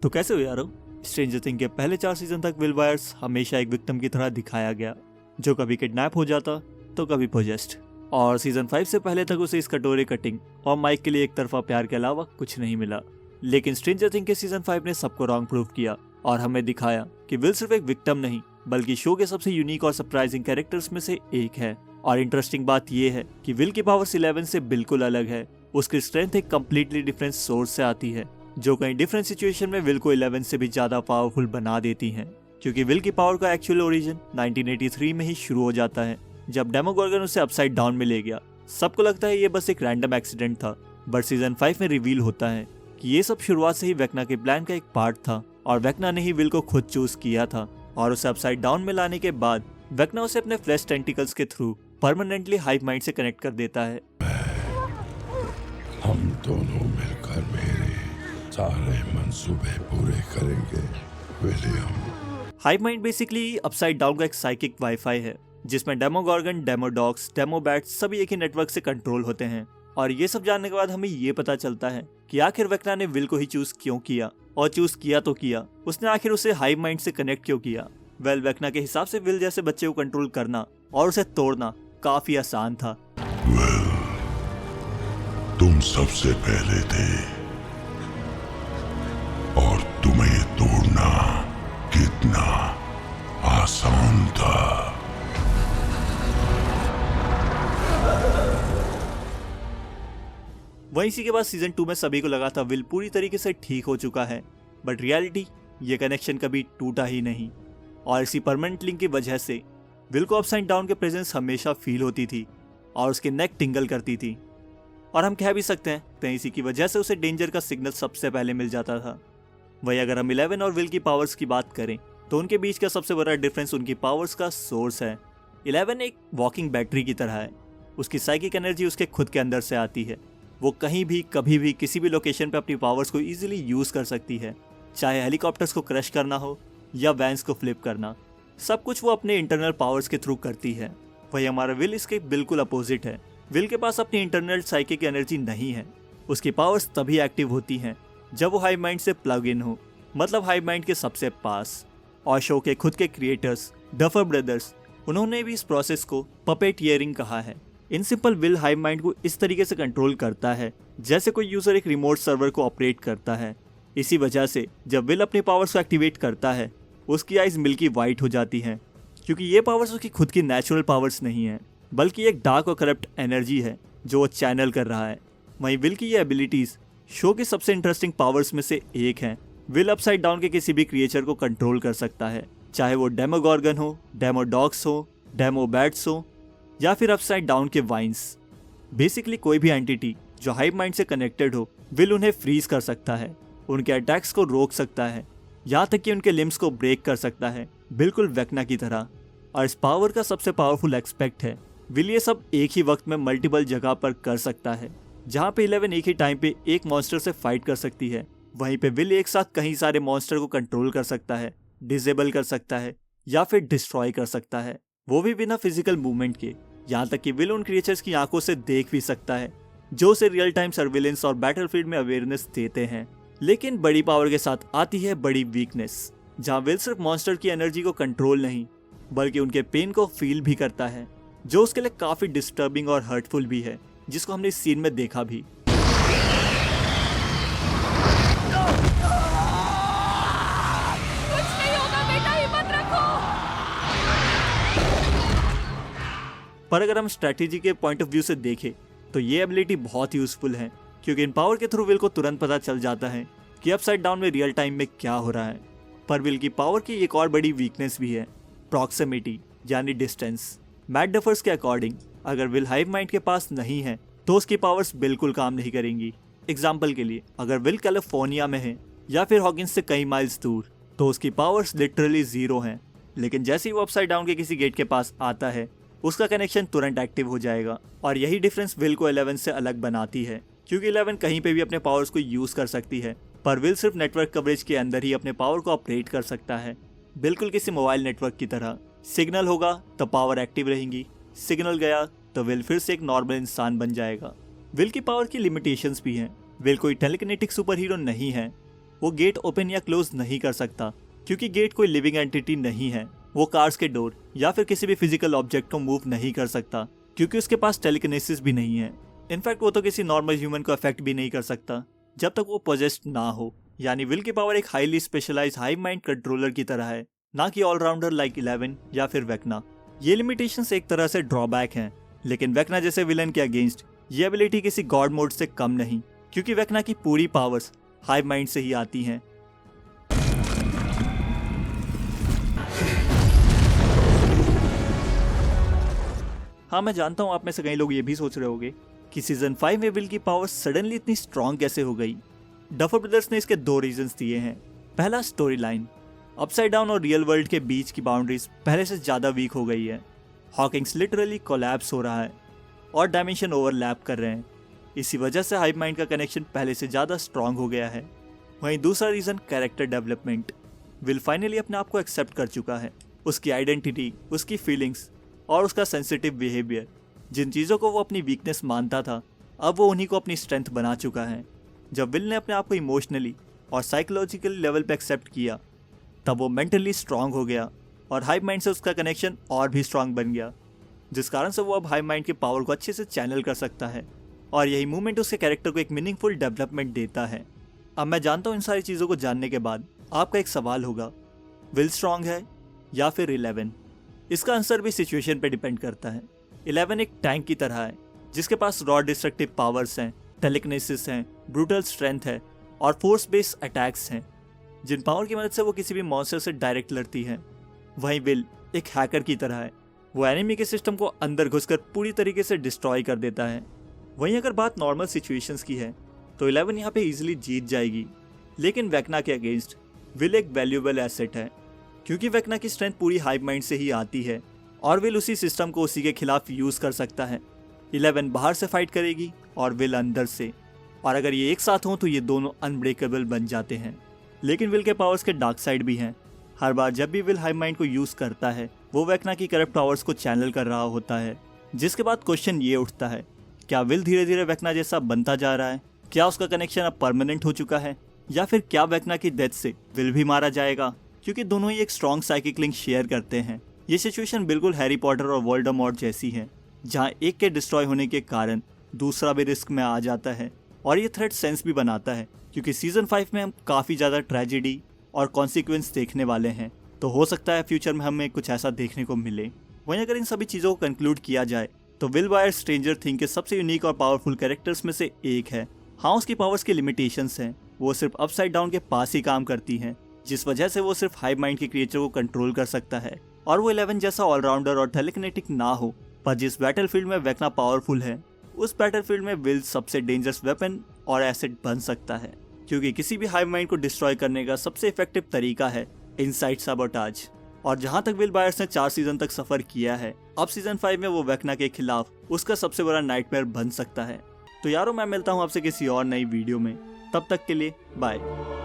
तो कैसे हो यारो? स्ट्रेंजर थिंग्स के पहले 4 सीजन तक विल बायर्स हमेशा एक विक्टिम की तरह दिखाया गया, जो कभी किडनैप हो जाता तो कभी पोजेस्ड। और सीजन 5 से पहले तक उसे इस कटोरे कटिंग और माइक के लिए एक तरफा प्यार के अलावा कुछ नहीं मिला। लेकिन स्ट्रेंजर थिंग्स के सीजन 5 ने सबको रॉन्ग प्रूव किया और हमें दिखाया कि विल सिर्फ एक विक्टिम नहीं बल्कि शो के सबसे यूनिक और सरप्राइजिंग कैरेक्टर्स में से एक है। और इंटरेस्टिंग बात यह है कि विल की पावर्स 11 से बिल्कुल अलग है। उसकी स्ट्रेंथ एक कम्प्लीटली डिफरेंट सोर्स से आती है, जो कई डिफरेंट सिचुएशन में विल को 11 से भी ज्यादा पावरफुल बना देती हैं। क्योंकि विल की पावर का एक्चुअल ओरिजिन 1983 में ही शुरू हो जाता है, जब डेमोगॉर्गन उसे अपसाइड डाउन में ले गया। सबको लगता है ये बस एक रैंडम एक्सीडेंट था, बट सीजन 5 में रिवील होता है कि ये सब शुरुआत से ही वेक्ना के प्लान का एक पार्ट था और वेक्ना ने ही विल को खुद चूज किया था। और उसे अपसाइड डाउन में लाने के बाद वेक्ना उसे अपने फ्लैश टेंटिकल्स के थ्रू परमानेंटली हाइव माइंड से कनेक्ट कर देता है। हम दोनों मिलकर मेरे सारे मंसूबे पूरे करेंगे William. Hive mind basically upside down का एक साइकिक वाईफाई है, जिसमें डेमोगॉर्गन, डेमोडॉग्स, डेमोबैट्स सभी एक ही नेटवर्क से कंट्रोल होते हैं। और ये सब जानने के बाद हमें ये पता चलता है कि आखिर वेक्ना ने विल को ही चूज क्यों किया, और चूज किया तो किया, उसने आखिर उसे हाइव माइंड से कनेक्ट क्यों किया। वेल, वेक्ना के हिसाब से विल जैसे बच्चे को कंट्रोल करना और उसे तोड़ना काफी आसान था। तुम सबसे पहले थे और तुम्हें तोड़ना कितना आसान था। वहीं इसी के बाद सीजन 2 में सभी को लगा था विल पूरी तरीके से ठीक हो चुका है, बट रियलिटी ये कनेक्शन कभी टूटा ही नहीं। और इसी परमानेंट लिंक की वजह से विल को अपसाइड डाउन के प्रेजेंस हमेशा फील होती थी और उसकी नेक टिंगल करती थी। और हम कह भी सकते हैं कहीं इसी की वजह से उसे डेंजर का सिग्नल सबसे पहले मिल जाता था। वही अगर हम 11 और विल की पावर्स की बात करें तो उनके बीच का सबसे बड़ा डिफरेंस उनकी पावर्स का सोर्स है। 11 एक वॉकिंग बैटरी की तरह है। उसकी साइकिक एनर्जी उसके खुद के अंदर से आती है। वो कहीं भी, कभी भी, किसी भी लोकेशन पे अपनी पावर्स को इजीली यूज कर सकती है, चाहे हेलीकॉप्टर्स को क्रश करना हो या वैन्स को फ्लिप करना। सब कुछ वो अपने इंटरनल पावर्स के थ्रू करती है। वही हमारा विल इसके बिल्कुल अपोजिट है। विल के पास अपनी इंटरनल साइकिक एनर्जी नहीं है। उसकी पावर्स तभी एक्टिव होती हैं जब वो हाइव माइंड से प्लग इन हो, मतलब हाइव माइंड के सबसे पास। और शो के खुद के क्रिएटर्स डफर ब्रदर्स, उन्होंने भी इस प्रोसेस को पपेटियरिंग कहा है। In simple will hive mind को इस तरीके से कंट्रोल करता है जैसे कोई यूजर एक रिमोट सर्वर को ऑपरेट करता है। इसी वजह से जब विल अपनी पावर्स को एक्टिवेट करता है, उसकी आइज मिल्की वाइट हो जाती हैं, क्योंकि ये पावर्स उसकी खुद की नेचुरल पावर्स नहीं है, बल्कि एक डार्क और करप्ट एनर्जी है जो वो चैनल कर रहा है। वहीं विल की ये एबिलिटीज शो के सबसे इंटरेस्टिंग पावर्स में से एक है। विल अपसाइड डाउन के किसी भी क्रिएचर को कंट्रोल कर सकता है, चाहे वो डेमोगॉर्गन हो, डेमोडॉग्स हो, डेमोबैट्स हो या फिर अपसाइड डाउन के वाइन्स। बेसिकली कोई भी एंटिटी जो हाइव माइंड से कनेक्टेड हो, विल उन्हें फ्रीज कर सकता है, उनके अटैक्स को रोक सकता है, यहाँ तक कि उनके लिम्स को ब्रेक कर सकता है, बिल्कुल वेक्ना की तरह। और इस पावर का सबसे पावरफुल एक्सपेक्ट है विल ये सब एक ही वक्त में मल्टीपल जगह पर कर सकता है। जहाँ पे 11 एक ही टाइम पे एक मॉन्स्टर से फाइट कर सकती है, वहीं पे विल एक साथ कई सारे मॉन्स्टर को कंट्रोल कर सकता है, डिसेबल कर सकता है या फिर डिस्ट्रॉय कर सकता है, वो भी बिना फिजिकल मूवमेंट के। यहाँ तक कि विल उन क्रिएचर्स की आंखों से देख भी सकता है जो उसे रियल टाइम सर्विलेंस और बैटलफील्ड में अवेयरनेस देते हैं। लेकिन बड़ी पावर के साथ आती है बड़ी वीकनेस, जहाँ विल सिर्फ मॉन्स्टर की एनर्जी को कंट्रोल नहीं बल्कि उनके पेन को फील भी करता है, जो उसके लिए काफी डिस्टर्बिंग और हर्टफुल भी है, जिसको हमने इस सीन में देखा भी। कुछ नहीं होगा बेटा, हिम्मत रखो। पर अगर हम स्ट्रेटेजी के पॉइंट ऑफ व्यू से देखें तो ये एबिलिटी बहुत यूजफुल है, क्योंकि इन पावर के थ्रू विल को तुरंत पता चल जाता है कि अपसाइड डाउन में रियल टाइम में क्या हो रहा है। पर विल की पावर की एक और बड़ी वीकनेस भी है, प्रॉक्सिमिटी यानी डिस्टेंस। मैट डफर्स के अकॉर्डिंग अगर विल हाइव माइंड के पास नहीं है तो उसकी पावर्स बिल्कुल काम नहीं करेंगी। एग्जाम्पल के लिए, अगर विल कैलिफोर्निया में है या फिर हॉकिंस से कई माइल्स दूर तो उसकी पावर्स लिटरली जीरो हैं। लेकिन जैसे ही वो अपसाइड डाउन के किसी गेट के पास आता है, उसका कनेक्शन तुरंत एक्टिव हो जाएगा। और यही डिफरेंस विल को 11 से अलग बनाती है, क्योंकि 11 कहीं पे भी अपने पावर्स को यूज कर सकती है, पर विल सिर्फ नेटवर्क कवरेज के अंदर ही अपने पावर को ऑपरेट कर सकता है, बिल्कुल किसी मोबाइल नेटवर्क की तरह। सिग्नल होगा तो पावर एक्टिव रहेंगी, सिग्नल गया तो विल फिर से एक नॉर्मल इंसान बन जाएगा। विल की पावर की लिमिटेशंस भी हैं। विल कोई टेलीकिनेटिक सुपर हीरो नहीं है, वो गेट ओपन या क्लोज नहीं कर सकता, क्योंकि गेट कोई लिविंग एंटिटी नहीं है। वो कार्स के डोर या फिर किसी भी फिजिकल ऑब्जेक्ट को मूव नहीं कर सकता, क्योंकि उसके पास टेलीकिनेसिस भी नहीं है। इनफैक्ट वो तो किसी नॉर्मल ह्यूमन को अफेक्ट भी नहीं कर सकता जब तक वो पोजेस्ड ना हो। यानी विल की पावर एक highly specialised high mind controller की तरह है, ना कि ऑलराउंडर लाइक 11 या फिर वेक्ना। ये लिमिटेशंस एक तरह से ड्रॉबैक हैं, लेकिन वेक्ना जैसे विलन के अगेंस्ट ये एबिलिटी किसी गॉड मोड से कम नहीं, क्योंकि वेक्ना की पूरी पावर्स हाई माइंड से ही आती हैं। हाँ, मैं जानता हूँ आप में से कई लोग ये भी सोच रहे होंगे कि सीजन 5 में विल की पावर सडनली इतनी स्ट्रॉन्ग कैसे हो गई। डफर ब्रदर्स ने इसके 2 रीजंस दिए हैं। पहला, स्टोरी लाइन। अपसाइड डाउन और रियल वर्ल्ड के बीच की बाउंड्रीज पहले से ज़्यादा वीक हो गई है। हॉकिंग्स लिटरली कोलैप्स हो रहा है और डायमेंशन ओवरलैप कर रहे हैं। इसी वजह से हाइव माइंड का कनेक्शन पहले से ज़्यादा स्ट्रॉन्ग हो गया है। वहीं दूसरा reason, character development. Will finally अपने आप को एक्सेप्ट कर चुका है। उसकी आइडेंटिटी, उसकी फीलिंग्स और उसका सेंसिटिव बिहेवियर, जिन चीज़ों को वो अपनी वीकनेस मानता था, अब वो उन्हीं को अपनी स्ट्रेंथ बना चुका है। जब विल ने अपने आप को इमोशनली और साइकोलॉजिकल लेवल पे एक्सेप्ट किया, तब वो मेंटली स्ट्रांग हो गया और हाइव माइंड से उसका कनेक्शन और भी स्ट्रांग बन गया, जिस कारण से वो अब हाइव माइंड की पावर को अच्छे से चैनल कर सकता है। और यही मूवमेंट उसके कैरेक्टर को एक मीनिंगफुल डेवलपमेंट देता है। अब मैं जानता हूँ इन सारी चीज़ों को जानने के बाद आपका एक सवाल होगा, विल स्ट्रांग है या फिर 11? इसका आंसर भी सिचुएशन पे डिपेंड करता है। 11 एक टैंक की तरह है, जिसके पास रॉ डिस्ट्रक्टिव पावर्स हैं, टेलीकिनेसिस हैं, ब्रूटल स्ट्रेंथ है और फोर्स बेस्ड अटैक्स हैं, जिन पावर की मदद से वो किसी भी मॉन्स्टर से डायरेक्ट लड़ती है। वहीं विल एक हैकर की तरह है। वो एनिमी के सिस्टम को अंदर घुसकर पूरी तरीके से डिस्ट्रॉय कर देता है। वहीं अगर बात नॉर्मल सिचुएशंस की है तो 11 यहाँ पे इजीली जीत जाएगी, लेकिन वेक्ना के अगेंस्ट विल एक वैल्यूएबल एसेट है, क्योंकि वेक्ना की स्ट्रेंथ पूरी हाइव माइंड से ही आती है और विल उसी सिस्टम को उसी के खिलाफ यूज़ कर सकता है। 11 बाहर से फाइट करेगी और विल अंदर से, और अगर ये एक साथ हों तो ये दोनों अनब्रेकेबल बन जाते हैं। लेकिन विल के पावर्स के डार्क साइड भी हैं। हर बार जब भी विल हाइव माइंड को यूज़ करता है, वो वेक्ना की करप्ट पावर्स को चैनल कर रहा होता है, जिसके बाद क्वेश्चन ये उठता है, क्या विल धीरे धीरे वेक्ना जैसा बनता जा रहा है? क्या उसका कनेक्शन अब परमानेंट हो चुका है, या फिर क्या वेक्ना की डेथ से विल भी मारा जाएगा? क्योंकि दोनों ही एक स्ट्रॉन्ग साइकिक लिंक शेयर करते हैं। ये सिचुएशन बिल्कुल हैरी पॉटर और वोल्डेमॉर्ट जैसी है, जहाँ एक के डिस्ट्रॉय होने के कारण दूसरा भी रिस्क में आ जाता है। और ये थ्रेट सेंस भी बनाता है, क्योंकि सीजन 5 में हम काफ़ी ज़्यादा ट्रेजेडी और कॉन्सिक्वेंस देखने वाले हैं, तो हो सकता है फ्यूचर में हमें कुछ ऐसा देखने को मिले। वहीं अगर इन सभी चीज़ों को कंक्लूड किया जाए तो विल वायर स्ट्रेंजर थिंग के सबसे यूनिक और पावरफुल कैरेक्टर्स में से एक है। हाँ, उसकी पावर्स की लिमिटेशंस हैं, वो सिर्फ अपसाइड डाउन के पास ही काम करती हैं, जिस वजह से वो सिर्फ हाइव माइंड के क्रिएचर को कंट्रोल कर सकता है। और वो 11 जैसा ऑलराउंडर और टेलीकिनेटिक ना हो, पर जिस बैटलफील्ड में वेक्ना पावरफुल है, उस बैटलफील्ड में विल सबसे डेंजरस वेपन और एसेट बन सकता है, क्योंकि किसी भी हाइव माइंड को डिस्ट्रॉय करने का सबसे इफेक्टिव तरीका है इनसाइड सबोटाज। और जहां तक विल बायर्स ने 4 सीजन तक सफर किया है, अब सीजन 5 में वो वेक्ना के खिलाफ उसका सबसे बड़ा नाइटमेयर बन सकता है। तो यारों, मैं मिलता हूं आपसे किसी और नई वीडियो में, तब तक के लिए बाय।